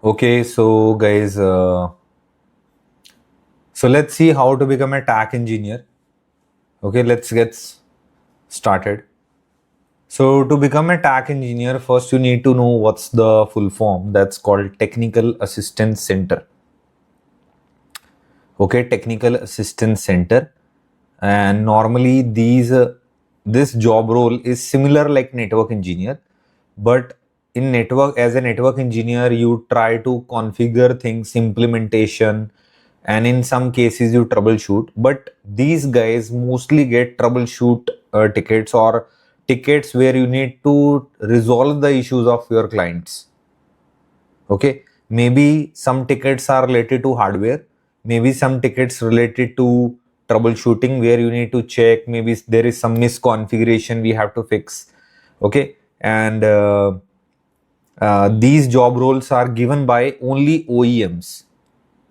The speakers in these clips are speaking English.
Okay, so guys, so let's see how to become a TAC engineer. Okay, let's get started. So to become a TAC engineer, first you need to know what's the full form. That's called Technical Assistance Center. Okay, Technical Assistance Center, and normally this job role is similar like network engineer, but in network as a network engineer you try to configure things, implementation, and in some cases you troubleshoot. But these guys mostly get troubleshoot tickets or tickets where you need to resolve the issues of your clients. Okay, maybe some tickets are related to hardware, maybe some tickets related to troubleshooting where you need to check, maybe there is some misconfiguration we have to fix. Okay, and these job roles are given by only OEMs,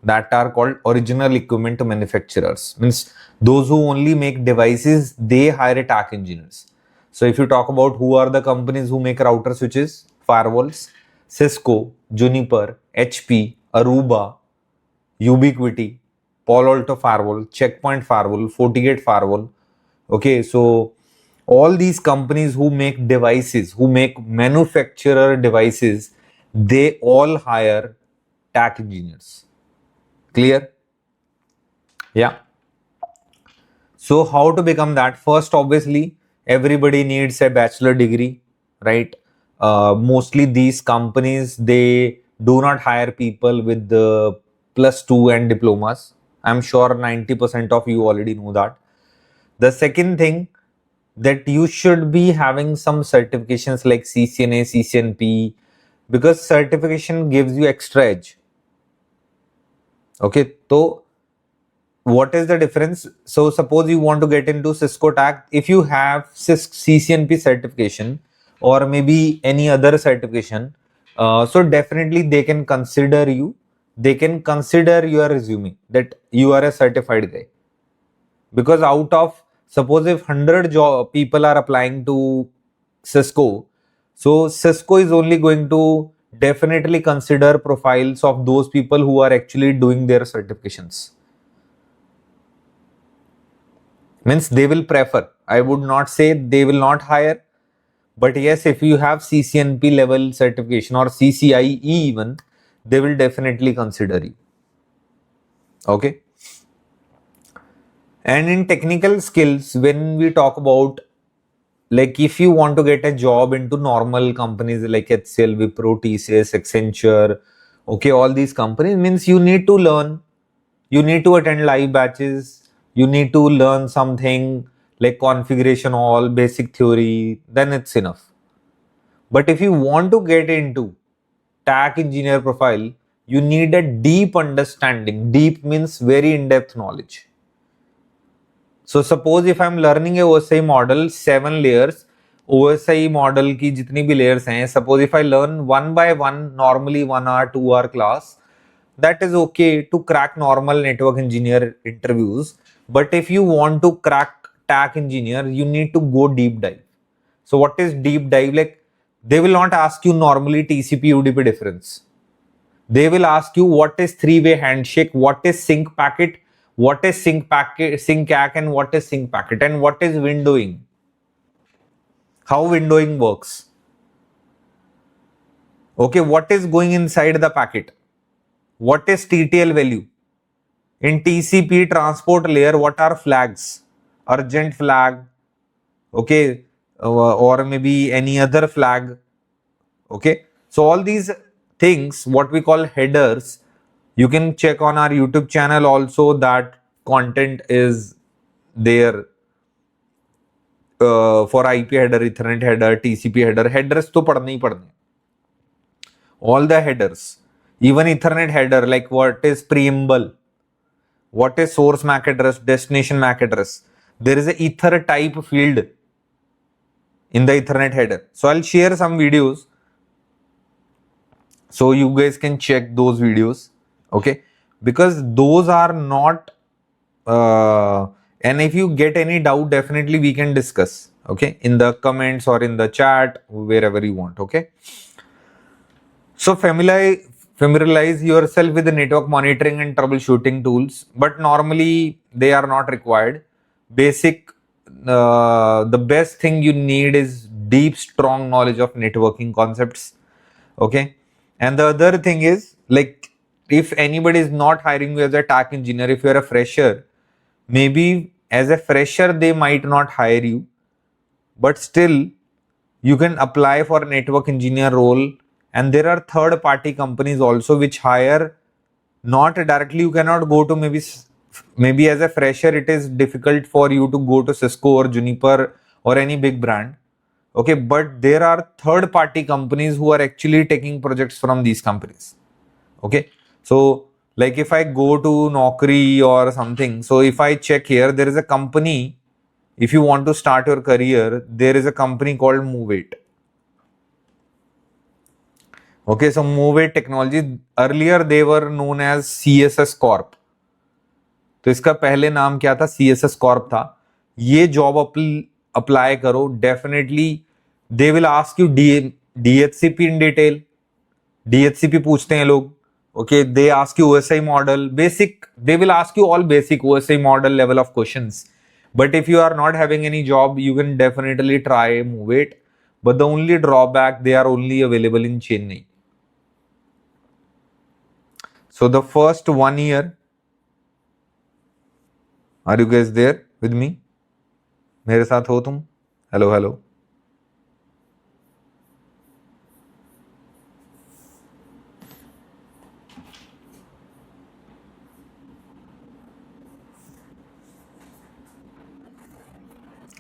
that are called original equipment manufacturers. Means those who only make devices, they hire TAC engineers. So if you talk about who are the companies who make router switches, firewalls: Cisco, Juniper, HP, Aruba, Ubiquiti, Palo Alto firewall, Checkpoint firewall, Fortinet firewall. Okay, so all these companies who make devices, who make manufacturer devices, they all hire TAC engineers. Clear? Yeah. So how to become that? First, obviously, everybody needs a bachelor degree, right? Mostly these companies, they do not hire people with the +2 and diplomas. I'm sure 90% of you already know that. The second thing, that you should be having some certifications like CCNA, CCNP, because certification gives you extra edge. Okay, so what is the difference? So suppose you want to get into Cisco TAC, if you have CCNP certification or maybe any other certification, so definitely they can consider you, they can consider your resume that you are a certified guy. Because out of, suppose if 100 people are applying to Cisco, so Cisco is only going to definitely consider profiles of those people who are actually doing their certifications. Means they will prefer. I would not say they will not hire, but yes, if you have CCNP level certification or CCIE even, they will definitely consider you. Okay. And in technical skills, when we talk about, like, if you want to get a job into normal companies like HCL, Wipro, TCS, Accenture, okay, all these companies, means you need to learn, you need to attend live batches, you need to learn something like configuration, all basic theory, then it's enough. But if you want to get into TAC engineer profile, you need a deep understanding. Deep means very in-depth knowledge. So suppose if I'm learning a OSI model, 7 layers, OSI model की जितनी भी layers हैं, suppose if I learn one by one, normally 1 hour, 2 hour class, that is okay to crack normal network engineer interviews. But if you want to crack TAC engineer, you need to go deep dive. So what is deep dive? Like, they will not ask you normally TCP UDP difference. They will ask you what is three-way handshake, what is sync packet, what is sync packet, sync ACK, and what is sync packet, and what is windowing. How windowing works. Okay, what is going inside the packet? What is TTL value? In TCP transport layer, what are flags? Urgent flag, okay, or maybe any other flag. Okay, so all these things, what we call headers, you can check on our YouTube channel also, that content is there for IP header, Ethernet header, TCP header. Headers to padhne hi padhne. All the headers, even Ethernet header, like what is preamble, what is source MAC address, destination MAC address. There is a ether type field in the Ethernet header. So I'll share some videos so you guys can check those videos. Okay, because those are not and if you get any doubt, definitely we can discuss, okay, in the comments or in the chat, wherever you want. Okay, so familiarize yourself with the network monitoring and troubleshooting tools, but normally they are not required. Basic, the best thing you need is deep, strong knowledge of networking concepts. Okay. And the other thing is, like, if anybody is not hiring you as a TAC engineer, if you're a fresher, maybe as a fresher, they might not hire you, but still you can apply for a network engineer role. And there are third party companies also which hire not directly. You cannot go to maybe as a fresher it is difficult for you to go to Cisco or Juniper or any big brand. Okay, but there are third party companies who are actually taking projects from these companies. Okay, so like if I go to Naukri or something, so if I check here, there is a company. If you want to start your career, there is a company called Move8. Okay, so Move8 Technology, earlier they were known as CSS Corp. तो इसका पहले नाम क्या था? CSS Corp था. ये job apply करो, definitely they will ask you DHCP in detail. DHCP पूछते हैं लोग. Okay, they ask you OSI model, basic. They will ask you all basic OSI model level of questions. But if you are not having any job, you can definitely try Move8. But the only drawback, they are only available in Chennai. So the first 1 year, are you guys there with me? मेरे साथ हो तुम? Hello, hello.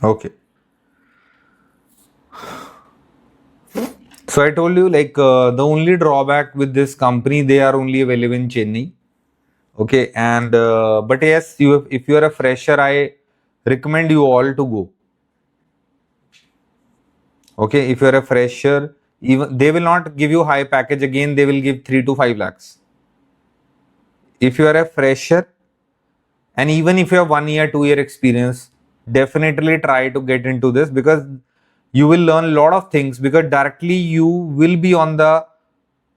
Okay. So I told you, like, the only drawback with this company, they are only available in Chennai. Okay, and but yes, if you are a fresher, I recommend you all to go. Okay, if you are a fresher, even they will not give you high package. Again, they will give 3 to 5 lakhs. If you are a fresher, and even if you have 1 year, 2 year experience, definitely try to get into this, because you will learn a lot of things, because directly you will be on the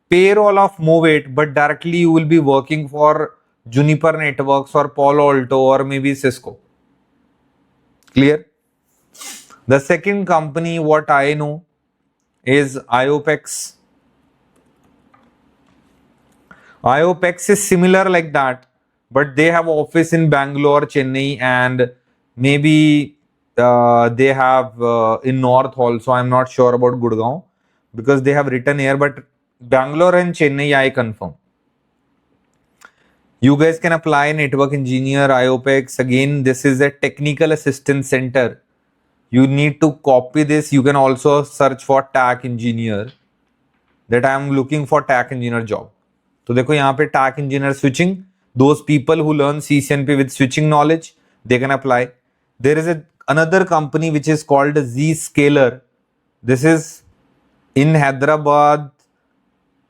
payroll of Move8, but directly you will be working for Juniper Networks or Palo Alto or maybe Cisco. Clear? The second company what I know is IOPEX. IOPEX is similar like that, but they have office in Bangalore, Chennai, and maybe they have in North also. I'm not sure about Gurgaon because they have written here, but Bangalore and Chennai I confirm. You guys can apply network engineer, IOPEX. Again, this is a technical assistance center. You need to copy this. You can also search for TAC engineer, that I am looking for TAC engineer job. तो देखो यहाँ पे TAC engineer switching, those people who learn CCNP with switching knowledge, they can apply. There is another company which is called Zscaler. This is in Hyderabad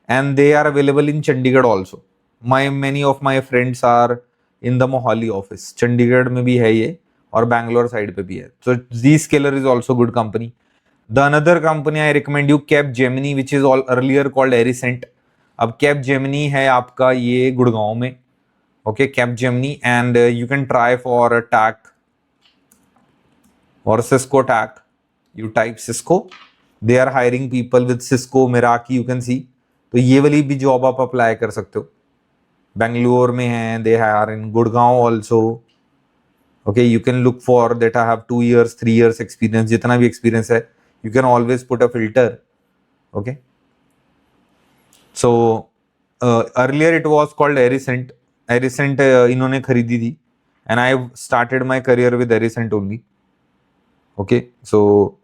and they are available in Chandigarh also. Many of my friends are in the Mohali office. Chandigarh में भी है ये और Bangalore side पे भी है. So Zscaler is also good company. The another company I recommend you, Capgemini, which is all earlier called Arisent. अब Capgemini है आपका ये गुड़गांव में. Okay, Capgemini, and you can try for a TAC or Cisco TAC. You type Cisco. They are hiring people with Cisco, Meraki, you can see. तो ये वाली भी job आप अप्लाई कर सकते हो. Bangalore में है, they are in Gurgaon also. Okay, you can look for that I have 2 years, 3 years experience. जितना भी experience है, you can always put a filter. Okay. So earlier it was called Arisent. Arisent इन्होंने खरीदी थी, and I started my career with Arisent only. Okay, so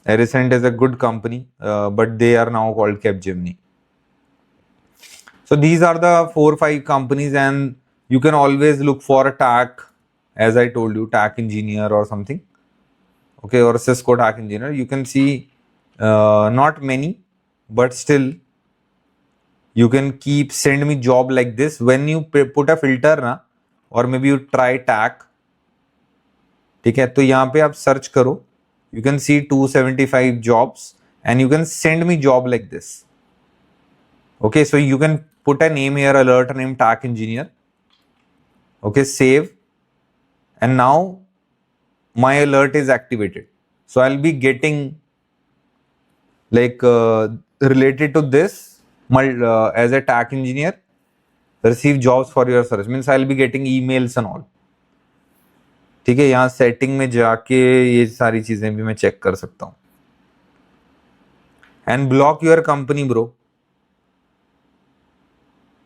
Arisent is a good company, but they are now called Capgemini. So these are the 4-5 companies, and you can always look for a TAC, as I told you, TAC engineer or something. Okay, or Cisco TAC engineer. You can see not many, but still you can keep send me job like this. When you put a filter ना, or maybe you try TAC, ठीक है, तो यहाँ पे आप search करो. You can see 275 jobs and you can send me job like this. Okay, so you can put a name here, alert name TAC engineer. Okay, save, and now my alert is activated. So I'll be getting like related to this as a TAC engineer, receive jobs for your search, means I'll be getting emails and all. ठीक है, यहाँ setting में जाके ये सारी चीजें भी मैं चेक कर सकता हूँ. And block your company bro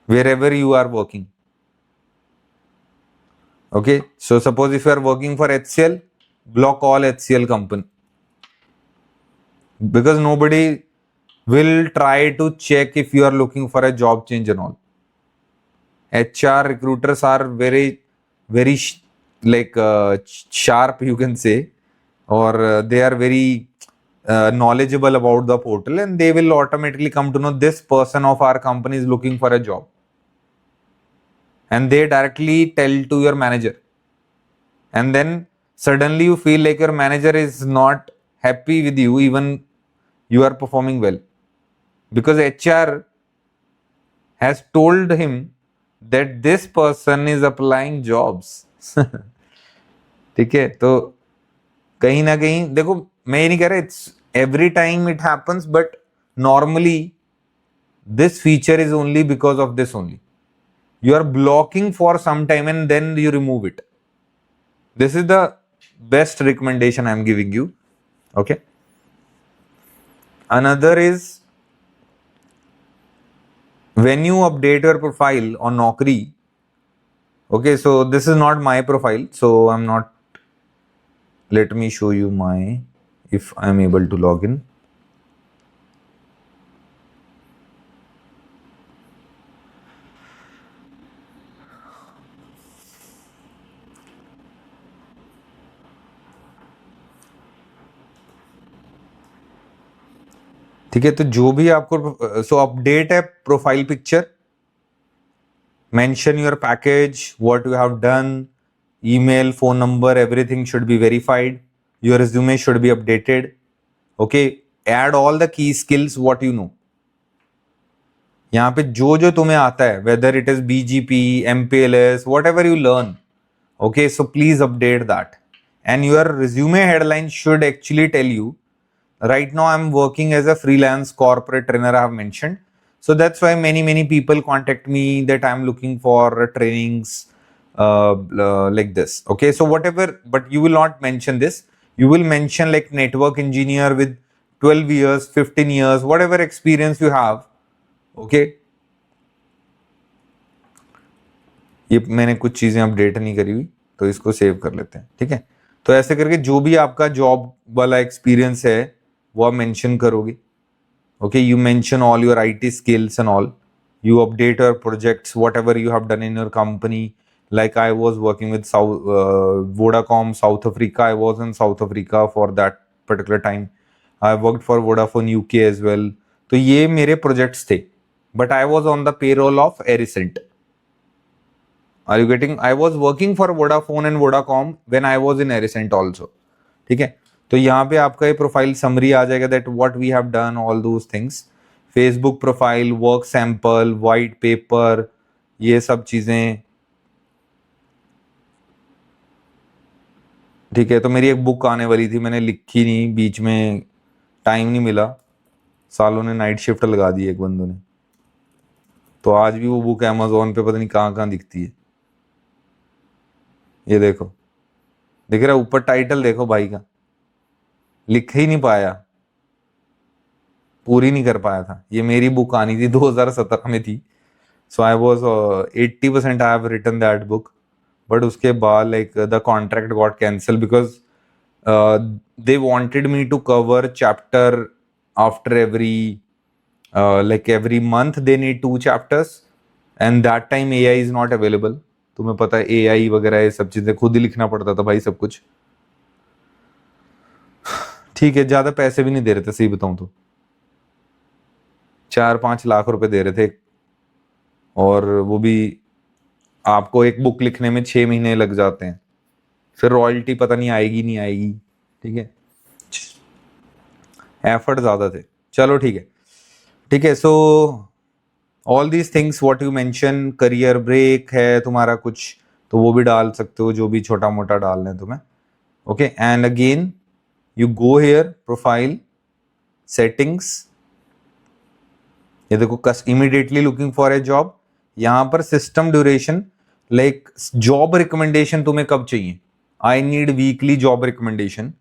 wherever you are working. Okay, so suppose if you are working for HCL, block all HCL company, because nobody will try to check if you are looking for a job change and all. HR recruiters are very like sharp, you can say, or they are very knowledgeable about the portal, and they will automatically come to know this person of our company is looking for a job, and they directly tell to your manager, and then suddenly you feel like your manager is not happy with you even you are performing well, because HR has told him that this person is applying jobs. ठीक है, तो कहीं ना कहीं देखो, मैं ये नहीं कह रहा it's every time it happens, but normally this feature is only because of this only. You are blocking for some time and then you remove it. This is the best recommendation I am giving you. Okay. Another is when you update your profile on Naukri. Okay, so this is not my profile, so I'm not. Let me show you my, if I'm able to log in. ठीक है, तो जो भी आपको सो update है profile picture, mention your package, what you have done, email, phone number, everything should be verified, your resume should be updated. Okay, add all the key skills what you know. यहाँ पे जो जो तुम्हें आता है, whether it is BGP, MPLS, whatever you learn, okay, so please update that. And your resume headline should actually tell you, right now I'm working as a freelance corporate trainer, I have mentioned. So that's why many people contact me that I'm looking for trainings like this. Okay, so whatever, but you will not mention this. You will mention like network engineer with 12 years, 15 years, whatever experience you have. Okay, ये मैंने कुछ चीजें update नहीं करी हुई, तो इसको save कर लेते हैं. ठीक है, तो ऐसे करके जो भी आपका जॉब वाला एक्सपीरियंस है वो आप मेंशन करोगे. Okay, you mention all your IT skills and all. You update your projects, whatever you have done in your company. Like I was working with Vodacom South Africa. I was in South Africa for that particular time. I worked for Vodafone UK as well. तो ये मेरे projects थे. But I was on the payroll of Ericent. Are you getting? I was working for Vodafone and Vodacom when I was in Ericent also. ठीक है, तो यहाँ पे आपका ये प्रोफाइल समरी आ जाएगा, that what we have done, all those things. Facebook profile, work sample, white paper, ये सब चीजें. ठीक है, तो मेरी एक बुक आने वाली थी, मैंने लिखी नहीं, बीच में टाइम नहीं मिला, सालों ने नाइट शिफ्ट लगा दी एक बंदों ने, तो आज भी वो बुक अमेज़न पे पता नहीं कहाँ दिखती है. ये देखो, दिख रहा है ऊपर टाइटल, देखो भाई का, लिख ही नहीं पाया, पूरी नहीं कर पाया था. ये मेरी बुक आनी थी 2017 में थी. So I was 80% I have written that book, but उसके बाद like the contract got cancelled because they wanted me to cover chapter after every like every month they need 2 chapters, and that time AI is not available. तुम्हें पता है AI वगैरह ये सब चीजें खुद ही लिखना पड़ता था भाई सब कुछ. ठीक है, ज्यादा पैसे भी नहीं दे रहे थे, सही बताऊं तो 4-5 लाख रुपए दे रहे थे, और वो भी आपको एक बुक लिखने में 6 महीने लग जाते हैं, फिर रॉयल्टी पता नहीं आएगी नहीं आएगी. ठीक है, एफर्ट ज्यादा थे. चलो ठीक है. ठीक है, so all these things what you mention, career break है तुम्हारा कुछ तो वो भी डाल सकते हो, जो भी छोटा मोटा डालना है तुम्हें। Okay, and again you go here profile settings, ये देखो immediately looking for a job, यहां पर system duration, like job recommendation तुम्हें कब चाहिए, I need weekly job recommendation,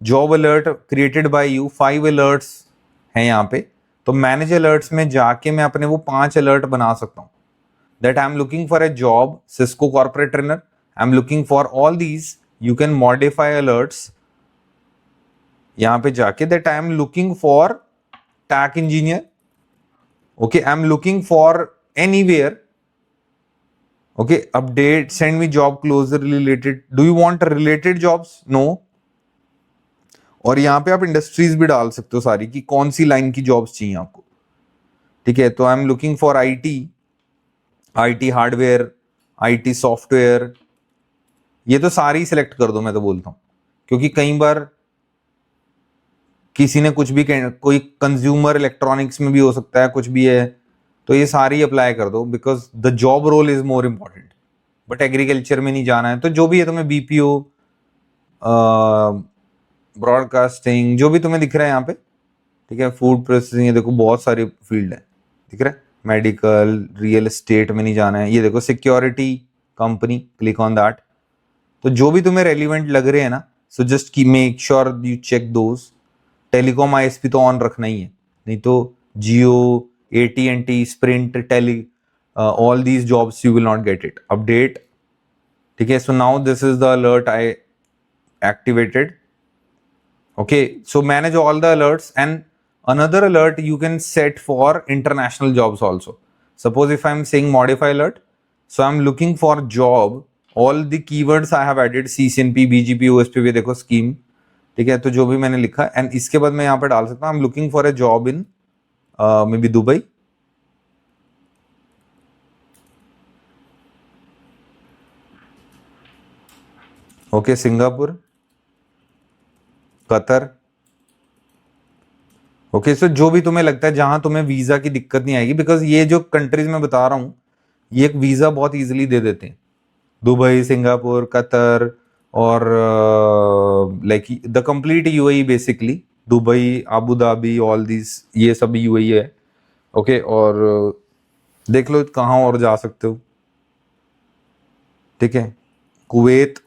job alert created by you, 5 alerts हैं यहाँ पे, तो मैनेज अलर्ट्स में जाके मैं अपने वो 5 अलर्ट बना सकता हूँ, that I am looking for a job Cisco corporate trainer, I am looking for all these, you can modify alerts यहाँ पे जाके, that I am looking for tech engineer, okay, I'm looking for anywhere, okay, update, send me job closer related, do you want related jobs, no, और यहाँ पे आप industries भी डाल सकते हो सारी कि कौन सी लाइन की जॉब्स चाहिए आपको, ठीक है, तो आई am looking for IT hardware, IT software, ये तो सारी सिलेक्ट कर दो मैं तो बोलता हूँ, क्योंकि कई बार किसी ने कुछ भी कोई कंज्यूमर इलेक्ट्रॉनिक्स में भी हो सकता है, कुछ भी है, तो ये सारी अप्लाई कर दो, because the job role is more important, but agriculture में नहीं जाना है तो जो भी है तुम्हें बीपीओ, ब्रॉडकास्टिंग, जो भी तुम्हें दिख रहा है यहाँ पे, ठीक है, फूड प्रोसेसिंग, ये देखो बहुत सारी फील्ड है, दिख रहा है, मेडिकल, रियल एस्टेट में नहीं जाना है, ये देखो security company, click on that, तो जो भी तुम्हें रेलिवेंट लग रहे हैं ना, सो जस्ट की make sure you check those, telecom ISP तो ऑन रखना ही है, नहीं तो जियो, एटीएनटी, Sprint, Tele, all these jobs you will not get it, update, ठीक है, so now this is the alert I activated, okay, so manage all the alerts, and another alert you can set for international jobs also, suppose if I'm saying modify alert, so I'm looking for job, all the keywords I have added, CCNP, BGP, OSP, देखो scheme, ठीक है, तो जो भी मैंने लिखा, and इसके बाद मैं यहाँ पे डाल सकता हूँ, I am looking for a job in maybe Dubai, okay, Singapore, Qatar, okay, so जो भी तुम्हें लगता है जहां तुम्हें वीजा की दिक्कत नहीं आएगी, बिकॉज ये जो कंट्रीज में बता रहा हूं ये एक वीजा बहुत इजीली दे देते हैं, दुबई, सिंगापुर, कतर, और like the complete UAE basically, Dubai, Abu Dhabi, all this, ये सब यूएई है, ओके, और देख लो कहाँ और जा सकते हो, ठीक है, कुवैत,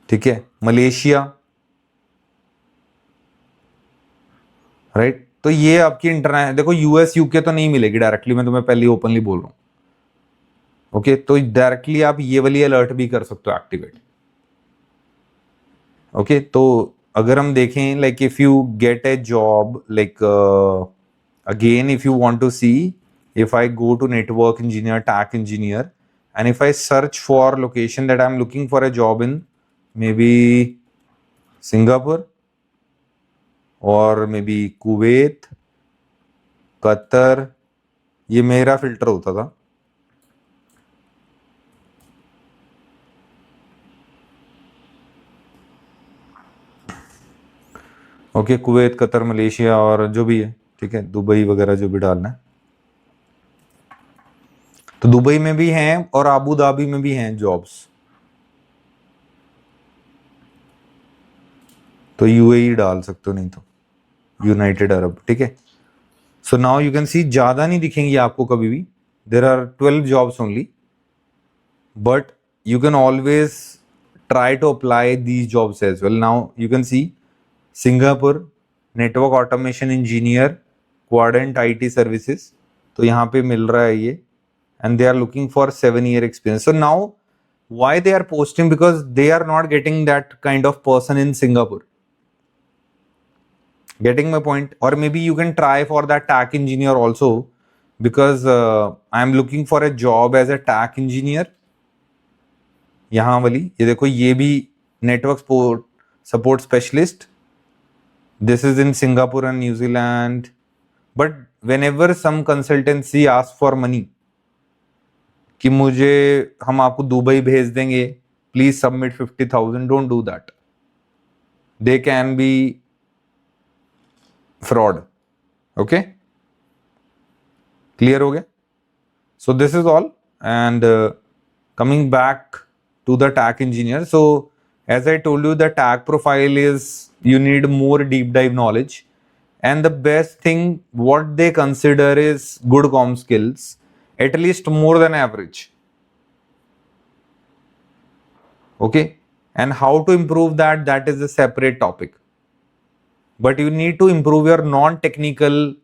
ठीक है, मलेशिया, राइट, तो ये आपकी इंटरनेशनल, देखो यूएस यूके तो नहीं मिलेगी डायरेक्टली, मैं तुम्हें पहले ओपनली बोल रहा हूँ, ओके, तो डायरेक्टली आप ये वाली अलर्ट भी कर सकते हो एक्टिवेट, ओके, तो अगर हम देखें like if you get a job, like again if you want to see, if I go to network engineer, TAC engineer, and if I search for location that I'm looking for a job in maybe Singapore or maybe Kuwait, Qatar, ये मेरा filter होता था, okay, Kuwait, Qatar, Malaysia और जो भी है, ठीक है, दुबई वगैरह जो भी डालना है, तो दुबई में भी हैं और अबू धाबी में भी हैं जॉब्स, तो यूएई डाल सकते हो, नहीं तो यूनाइटेड अरब, ठीक है, so now you can see ज्यादा नहीं दिखेंगी आपको कभी भी, there are 12 jobs only, but you can always try to apply these jobs as well. Now you can see Singapore network automation engineer, Quadrant IT services, तो यहाँ पे मिल रहा है ये, and they are looking for 7-year experience. So now why they are posting, because they are not getting that kind of person in Singapore, getting my point, or maybe you can try for that TAC engineer also, because I am looking for a job as a TAC engineer, यहाँ वाली, ये देखो ये भी network support specialist, this is in Singapore and New Zealand, but whenever some consultancy ask for money कि मुझे, हम आपको दुबई भेज देंगे, please submit 50,000, don't do that, they can be fraud, okay, Clear हो गया? So this is all. And coming back to the TAC engineer. So as I told you, the TAC profile is you need more deep dive knowledge. And the best thing what they consider is good comm skills, at least more than average. Okay. And how to improve that, that is a separate topic. But you need to improve your non-technical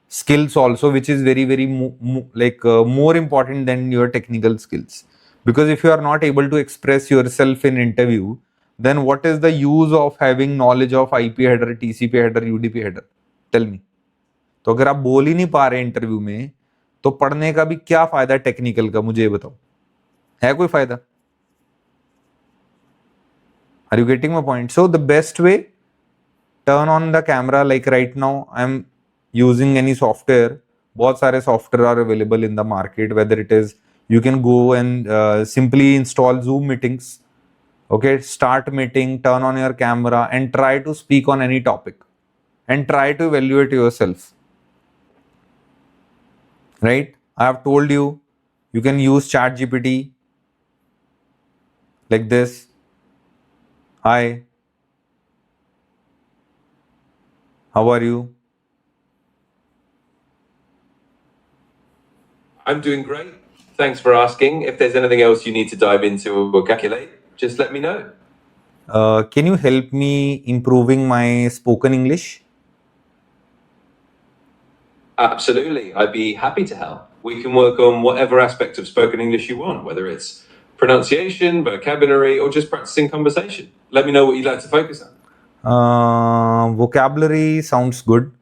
skills also, which is very very more important than your technical skills, because if you are not able to express yourself in interview, then what is the use of having knowledge of IP header, TCP header, UDP header? Tell me. तो अगर आप बोल ही नहीं पा रहे interview में, तो पढ़ने का भी क्या फायदा टेक्निकल का, मुझे बताओ, है कोई फायदा? Are you getting my point? So the best way, turn on the camera. Like right now I'm using any software. बहुत सारे software are available in the market, whether it is you can go and simply install Zoom meetings. Okay, start meeting, turn on your camera and try to speak on any topic and try to evaluate yourself. Right? I have told you, you can use chat GPT like this. Hi, how are you? I'm doing great. Thanks for asking. If there's anything else you need to dive into or calculate, just let me know. Can you help me improving my spoken English? Absolutely. I'd be happy to help. We can work on whatever aspect of spoken English you want, whether it's pronunciation, vocabulary, or just practicing conversation. Let me know what you'd like to focus on. Vocabulary sounds good.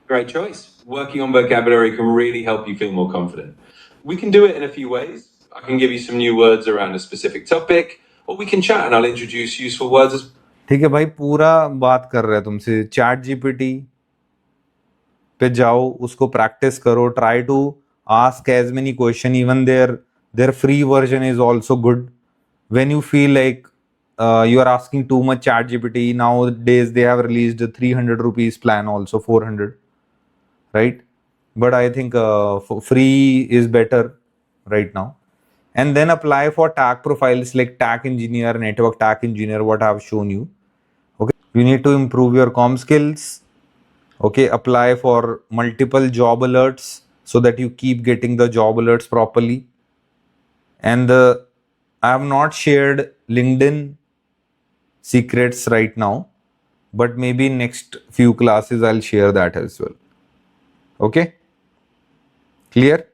Great choice. Working on vocabulary can really help you feel more confident. We can do it in a few ways. I can give you some new words around a specific topic, or we can chat and I'll introduce useful words as ठीक है भाई, पूरा बात कर रहा है तुमसे, chat GPT पे जाओ, उसको प्रैक्टिस करो, try to ask as many question, even their free version is also good. When you feel like you are asking too much, chat gpt nowadays they have released a 300 rupees plan, also 400, right? But I think free is better right now. And then apply for TAC profiles like TAC engineer, network TAC engineer, what I have shown you. Okay, you need to improve your comm skills. Okay, apply for multiple job alerts so that you keep getting the job alerts properly. And I have not shared LinkedIn secrets right now, but maybe next few classes I'll share that as well. Okay, clear?